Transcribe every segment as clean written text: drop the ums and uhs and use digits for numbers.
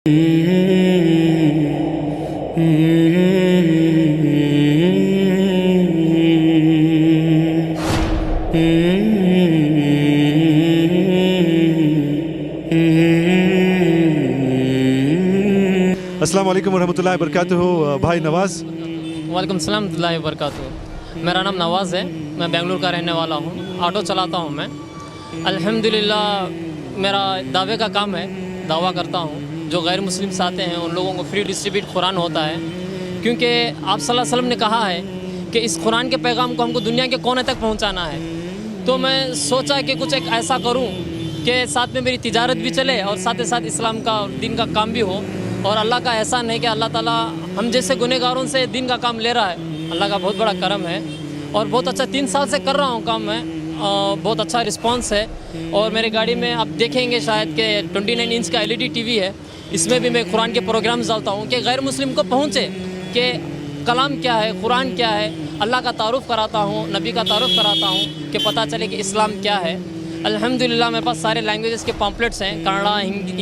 अस्सलाम वालेकुम वरहमतुल्लाहि वबरकातुहू। भाई नवाज़। वालेकुम सलाम वरहमतुल्लाहि वबरकातुहू। मेरा नाम नवाज़ है, मैं बेंगलुरु का रहने वाला हूँ, ऑटो चलाता हूँ मैं। अल्हम्दुलिल्लाह मेरा दावे का काम है, दावा करता हूँ जो गैर मुस्लिम्स आते हैं उन लोगों को फ्री डिस्ट्रीब्यूट कुरान होता है, क्योंकि आप सल्लल्लाहु अलैहि वसल्लम ने कहा है कि इस कुरान के पैगाम को हमको दुनिया के कोने तक पहुँचाना है। तो मैं सोचा कि कुछ एक ऐसा करूँ कि साथ में मेरी तिजारत भी चले और साथ ही साथ इस्लाम का और दीन का काम भी हो। और अल्लाह का एहसान है कि अल्लाह ताला हम जैसे गुनहगारों से दीन का काम ले रहा है, अल्लाह का बहुत बड़ा करम है। और बहुत अच्छा 3 साल से कर रहा हूँ काम मैं, बहुत अच्छा रिस्पांस है। और मेरे गाड़ी में आप देखेंगे शायद कि 29 इंच का LED TV है, इसमें भी मैं कुरान के प्रोग्राम्स डालता हूँ कि गैर मुस्लिम को पहुँचे कि कलाम क्या है, कुरान क्या है, अल्लाह का तारुफ़ कराता हूँ, नबी का तारुफ़ कराता हूँ कि पता चले कि इस्लाम क्या है। अल्हम्दुलिल्लाह मेरे पास सारे लैंग्वेजेस के पम्पलेट्स हैं, कन्नड़ा,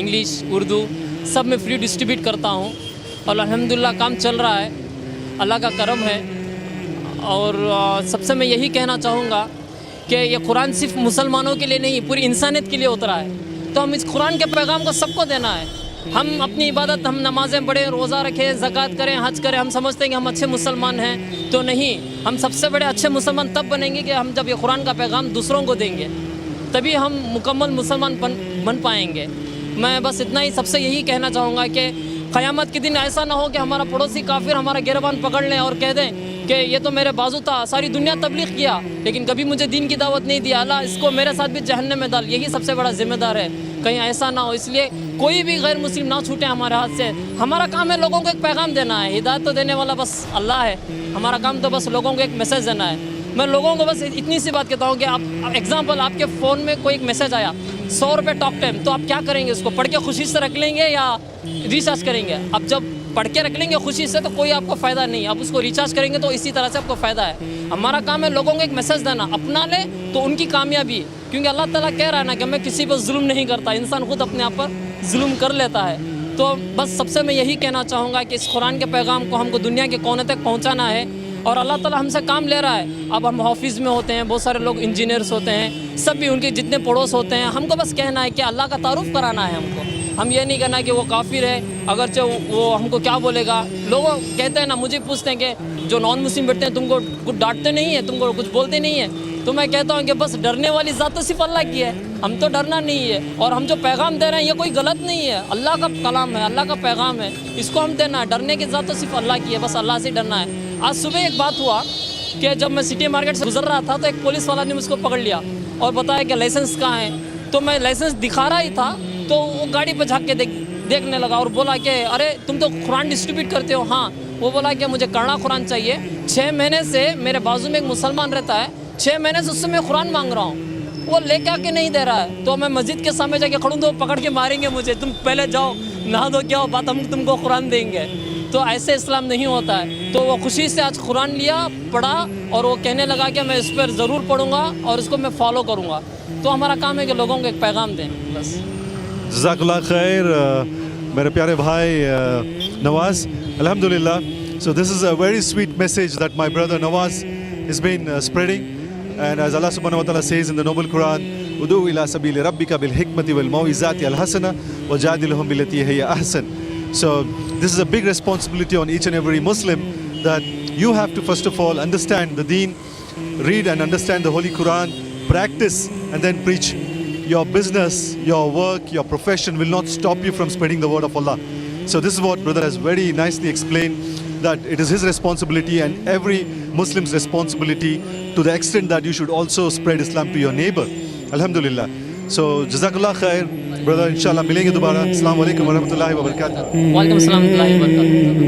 इंग्लिश, उर्दू, सब में फ्री डिस्ट्रीब्यूट करता हूँ। और अल्हम्दुलिल्लाह काम चल रहा है, अल्लाह का करम है। और सबसे मैं यही कहना चाहूँगा कि ये कुरान सिर्फ मुसलमानों के लिए नहीं, पूरी इंसानियत के लिए उतरा है। तो हम इस कुरान के पैगाम को सबको देना है। हम अपनी इबादत, हम नमाज़ें पढ़ें, रोज़ा रखें, ज़कात करें, हज करें, हम समझते हैं कि हम अच्छे मुसलमान हैं, तो नहीं। हम सबसे बड़े अच्छे मुसलमान तब बनेंगे कि हम जब ये कुरान का पैगाम दूसरों को देंगे, तभी हम मुकम्मल मुसलमान बन पाएंगे। मैं बस इतना ही सबसे यही कहना चाहूँगा कि क़यामत के दिन ऐसा ना हो कि हमारा पड़ोसी काफिर हमारा गिरबान पकड़ लें और कह दें कि ये तो मेरे बाजू था, सारी दुनिया तबलीग किया लेकिन कभी मुझे दीन की दावत नहीं दिया, अल्लाह इसको मेरे साथ भी जहन्नम में डाल। यही सबसे बड़ा जिम्मेदार है, कहीं ऐसा ना हो। इसलिए कोई भी गैर मुस्लिम ना छूटे हमारे हाथ से। हमारा काम है लोगों को एक पैगाम देना है, हिदायत तो देने वाला बस अल्लाह है, हमारा काम तो बस लोगों को एक मैसेज देना है। मैं लोगों को बस इतनी सी बात कहता हूँ कि आप एग्जाम्पल, आपके फ़ोन में कोई एक मैसेज आया 100 रुपये टॉक टाइम, तो आप क्या करेंगे? उसको पढ़ के खुशी से रख लेंगे या रिचार्ज करेंगे? अब जब पढ़ के रख लेंगे खुशी से तो कोई आपको फ़ायदा नहीं, आप उसको रिचार्ज करेंगे तो इसी तरह से आपको फ़ायदा है। हमारा काम है लोगों को एक मैसेज देना, अपना ले तो उनकी कामयाबी, क्योंकि अल्लाह ताला कह रहा है ना कि मैं किसी पर जुल्म नहीं करता, इंसान खुद अपने आप पर जुल्म कर लेता है। तो बस सबसे मैं यही कहना चाहूँगा कि इस कुरान के पैगाम को हमको दुनिया के कोने तक पहुँचाना है और अल्लाह ताला हमसे काम ले रहा है। अब हम ऑफिस में होते हैं, बहुत सारे लोग इंजीनियर्स होते हैं, सब भी उनके जितने पड़ोस होते हैं, हमको बस कहना है कि अल्लाह का तारुफ़ कराना है हमको। हम ये नहीं कहना कि वो काफिर है, अगरचे वो हमको क्या बोलेगा। लोग कहते हैं ना, मुझे पूछते हैं कि जो नॉन मुस्लिम बैठते हैं तुमको कुछ डांटते नहीं है, तुमको कुछ बोलते नहीं है? तो मैं कहता हूँ कि बस डरने वाली ज़ात तो सिर्फ अल्लाह की है, हम तो डरना नहीं है। और हम जो पैगाम दे रहे हैं ये कोई गलत नहीं है, अल्लाह का कलाम है, अल्लाह का पैगाम है, इसको हम देना है। डरने की ज़ात तो सिर्फ अल्लाह की है, बस अल्लाह से डरना है। आज सुबह एक बात हुआ कि जब मैं सिटी मार्केट से गुजर रहा था तो एक पुलिस वाला ने मुझको पकड़ लिया और बताया कि लाइसेंस कहाँ है। तो मैं लाइसेंस दिखा रहा ही था तो वो गाड़ी पर झाँक के देखने लगा और बोला कि अरे तुम तो कुरान डिस्ट्रीब्यूट करते हो? हाँ। वो बोला कि मुझे कन्नड़ा कुरान चाहिए, 6 महीने से मेरे बाजू में एक मुसलमान रहता है, 6 महीने से उससे मैं कुरान मांग रहा हूँ, वो लेके आके नहीं दे रहा है। तो मैं मस्जिद के सामने जाके खड़ूँ तो पकड़ के मारेंगे मुझे, तुम पहले जाओ नहा दो, क्या हो बात, हम तुमको कुरान देंगे। तो ऐसे इस्लाम नहीं होता है। तो वो खुशी से आज कुरान लिया, पढ़ा और वो कहने लगा कि मैं इस पर ज़रूर पढ़ूँगा और इसको मैं फॉलो करूँगा। तो हमारा काम है कि लोगों को एक पैगाम दें बस। जज़ाकल्लाह खैर मेरे प्यारे भाई नवाज़, अल्हम्दुलिल्लाह। So this is a very sweet message that my brother Nawaz has been spreading, and as Allah subhanahu wa ta'ala says in the noble Quran, udu ila sabili rabbika bil hikmati wal mau'izati al hasana wajadilhum billati hiya ahsan. So this is a big responsibility on each and every Muslim, that you have to first of all understand the deen, read and understand the Holy Quran, practice and then preach. Your business, your work, your profession will not stop you from spreading the word of Allah. So this is what brother has very nicely explained, that it is his responsibility and every Muslim's responsibility, to the extent that you should also spread Islam to your neighbor. Alhamdulillah. So jazakallah khair brother, inshallah milenge dobara. Assalamu alaikum warahmatullahi wabarakatuh. वालेकुम सलाम वरहमतुल्लाहि वबरकातुहू।